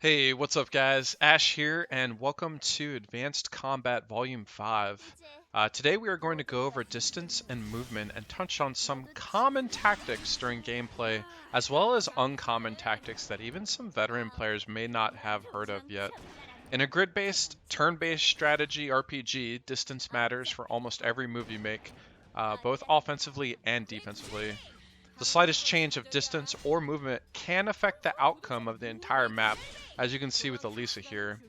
Hey, what's up guys? Ash here and welcome to Advanced Combat Volume 5. Today we are going to go over distance and movement and touch on some common tactics during gameplay, as well as uncommon tactics that even some veteran players may not have heard of yet. In a grid-based, turn-based strategy RPG, distance matters for almost every move you make, both offensively and defensively. The slightest change of distance or movement can affect the outcome of the entire map, as you can see with Elisa here.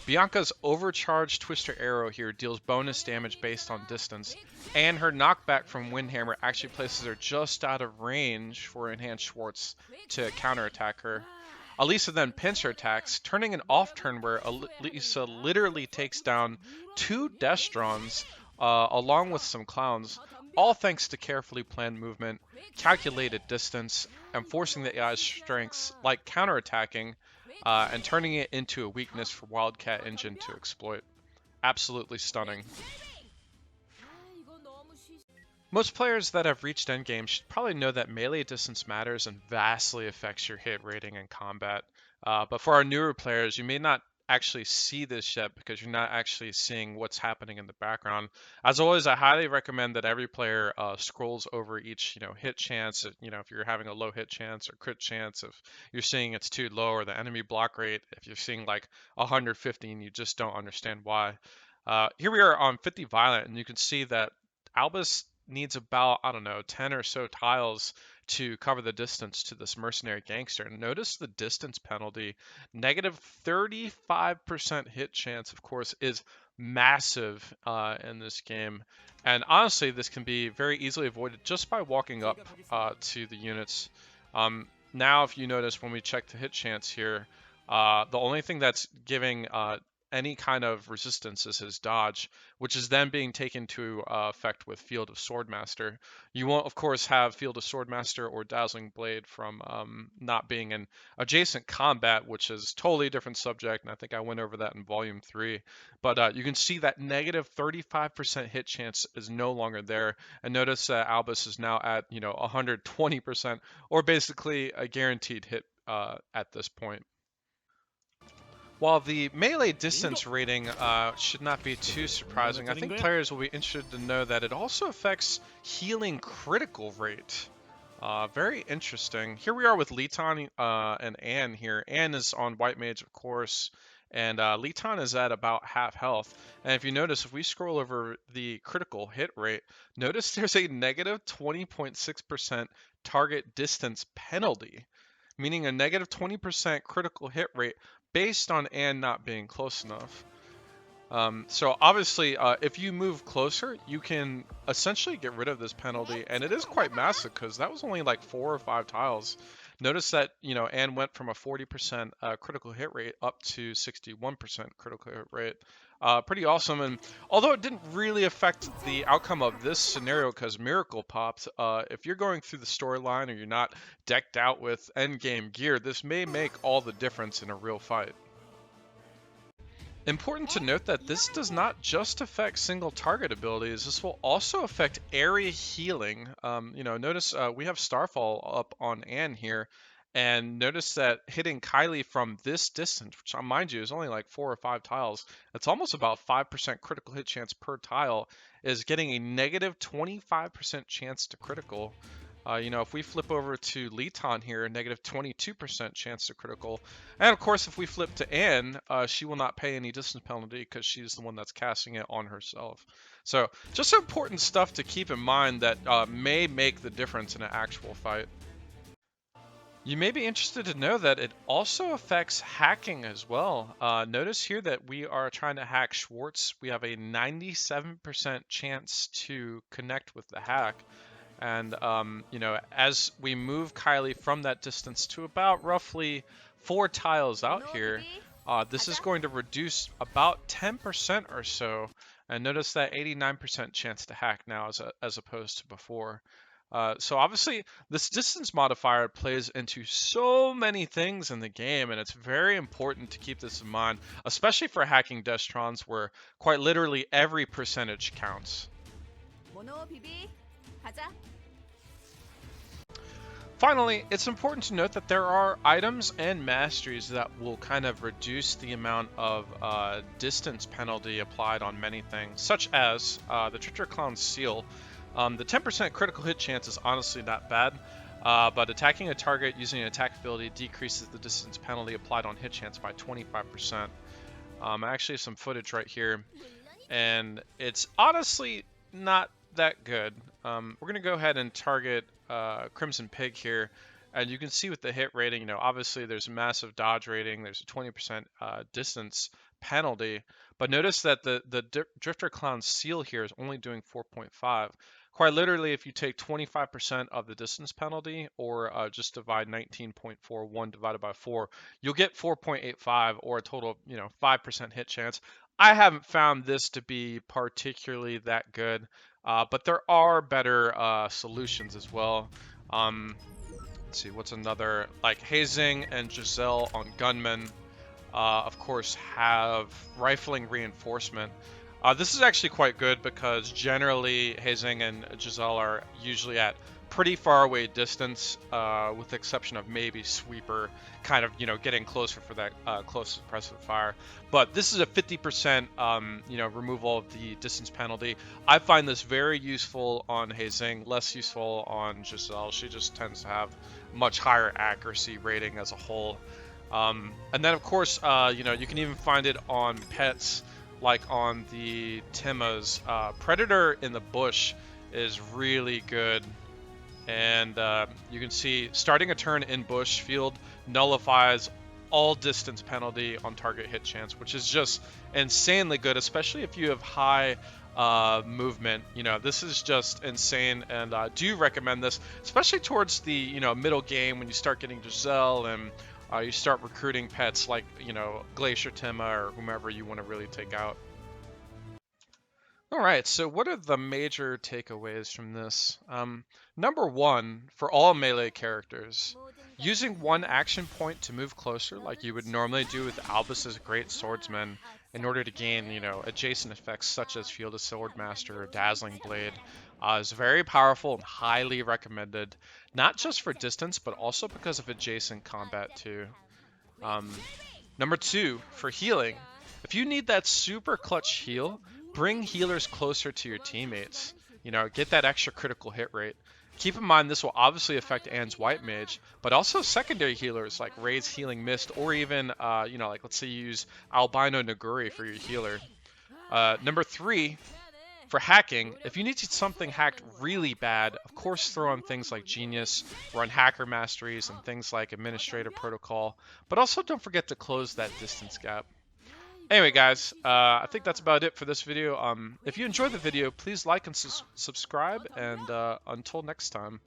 Bianca's overcharged Twister Arrow here deals bonus damage based on distance, and her knockback from Windhammer actually places her just out of range for Enhanced Schwartz to counterattack her. Elisa then pins her attacks, turning an off turn where Elisa literally takes down two Destrons along with some clowns, all thanks to carefully planned movement, calculated distance, and forcing the AI's strengths like counterattacking and turning it into a weakness for Wildcat Engine to exploit. Absolutely stunning. Most players that have reached endgame should probably know that melee distance matters and vastly affects your hit rating in combat. But for our newer players, you may not actually see this yet because you're not actually seeing what's happening in the background. As always, I highly recommend that every player scrolls over each, hit chance. If you're having a low hit chance or crit chance, if you're seeing it's too low, or the enemy block rate, if you're seeing like 150 and you just don't understand why. Here we are on 50 violent, and you can see that Albus needs about, I don't know, 10 or so tiles to cover the distance to this mercenary gangster. And notice the distance penalty. Negative 35% hit chance, of course, is massive in this game. And honestly, this can be very easily avoided just by walking up to the units. Now, if you notice when we check the hit chance here, the only thing that's giving any kind of resistance is his dodge, which is then being taken to effect with Field of Swordmaster. You won't, of course, have Field of Swordmaster or Dazzling Blade from not being in adjacent combat, which is totally different subject, and I think I went over that in Volume 3. But you can see that negative 35% hit chance is no longer there, and notice that Albus is now at 120%, or basically a guaranteed hit at this point. While the melee distance rating should not be too surprising, I think players will be interested to know that it also affects healing critical rate. Very interesting. Here we are with Litan and Anne here. Anne is on White Mage, of course, and Litan is at about half health. And if you notice, if we scroll over the critical hit rate, notice there's a negative 20.6% target distance penalty, meaning a negative 20% critical hit rate based on Anne not being close enough. So obviously, if you move closer, you can essentially get rid of this penalty, and it is quite massive because that was only like 4 or 5 tiles. Notice that, Anne went from a 40% critical hit rate up to 61% critical hit rate. Pretty awesome, and although it didn't really affect the outcome of this scenario because Miracle popped, if you're going through the storyline or you're not decked out with endgame gear, this may make all the difference in a real fight. Important to note that this does not just affect single target abilities, this will also affect area healing. Notice we have Starfall up on Anne here, and notice that hitting Kylie from this distance, which mind you is only like 4 or 5 tiles, it's almost about 5% critical hit chance per tile, is getting a negative 25% chance to critical. If we flip over to Litan here, negative 22% chance to critical. And of course, if we flip to Anne, she will not pay any distance penalty because she's the one that's casting it on herself. So just important stuff to keep in mind that may make the difference in an actual fight. You may be interested to know that it also affects hacking as well. Notice here that we are trying to hack Schwartz. We have a 97% chance to connect with the hack. And, as we move Kylie from that distance to about roughly 4 tiles out here, this is going to reduce about 10% or so. And notice that 89% chance to hack now as opposed to before. So obviously, this distance modifier plays into so many things in the game, and it's very important to keep this in mind, especially for hacking Destrons, where quite literally every percentage counts. Finally, it's important to note that there are items and masteries that will kind of reduce the amount of distance penalty applied on many things, such as the Drifter Clown's Seal. The 10% critical hit chance is honestly not bad, but attacking a target using an attack ability decreases the distance penalty applied on hit chance by 25%. I actually have some footage right here, and it's honestly not that good. We're going to go ahead and target Crimson Pig here, and you can see with the hit rating, obviously there's a massive dodge rating, there's a 20% distance penalty, but notice that the Drifter Clown Seal here is only doing 4.5. Quite literally, if you take 25% of the distance penalty, or just divide 19.41 divided by 4, you'll get 4.85, or a total of 5% hit chance. I haven't found this to be particularly that good, but there are better solutions as well. Let's see, what's another? Like Hazing and Giselle on Gunman, of course, have rifling reinforcement. This is actually quite good because generally Hazing and Giselle are usually at pretty far away distance, with the exception of maybe Sweeper kind of, getting closer for that close suppressive fire. But this is a 50%, removal of the distance penalty. I find this very useful on Hazing, less useful on Giselle. She just tends to have much higher accuracy rating as a whole. And then, of course, you can even find it on pets, like on the Timas. Predator in the bush is really good. And you can see starting a turn in bush field nullifies all distance penalty on target hit chance, which is just insanely good, especially if you have high movement. This is just insane, and I do recommend this, especially towards the middle game when you start getting Giselle and you start recruiting pets like Glacier Tima or whomever you want to really take out. All right, so what are the major takeaways from this? Number one, for all melee characters, using one action point to move closer like you would normally do with Albus's Great Swordsman in order to gain, adjacent effects such as Field of Swordmaster or Dazzling Blade is very powerful and highly recommended, not just for distance, but also because of adjacent combat too. Number two, for healing, if you need that super clutch heal, bring healers closer to your teammates. Get that extra critical hit rate. Keep in mind this will obviously affect Anne's White Mage, but also secondary healers like Ray's Healing Mist, or even, like let's say you use Albino Naguri for your healer. Number three, for hacking, if you need something hacked really bad, of course throw on things like Genius, run Hacker Masteries, and things like Administrative Protocol, but also don't forget to close that distance gap. Anyway, guys, I think that's about it for this video. If you enjoyed the video, please like and subscribe, and until next time.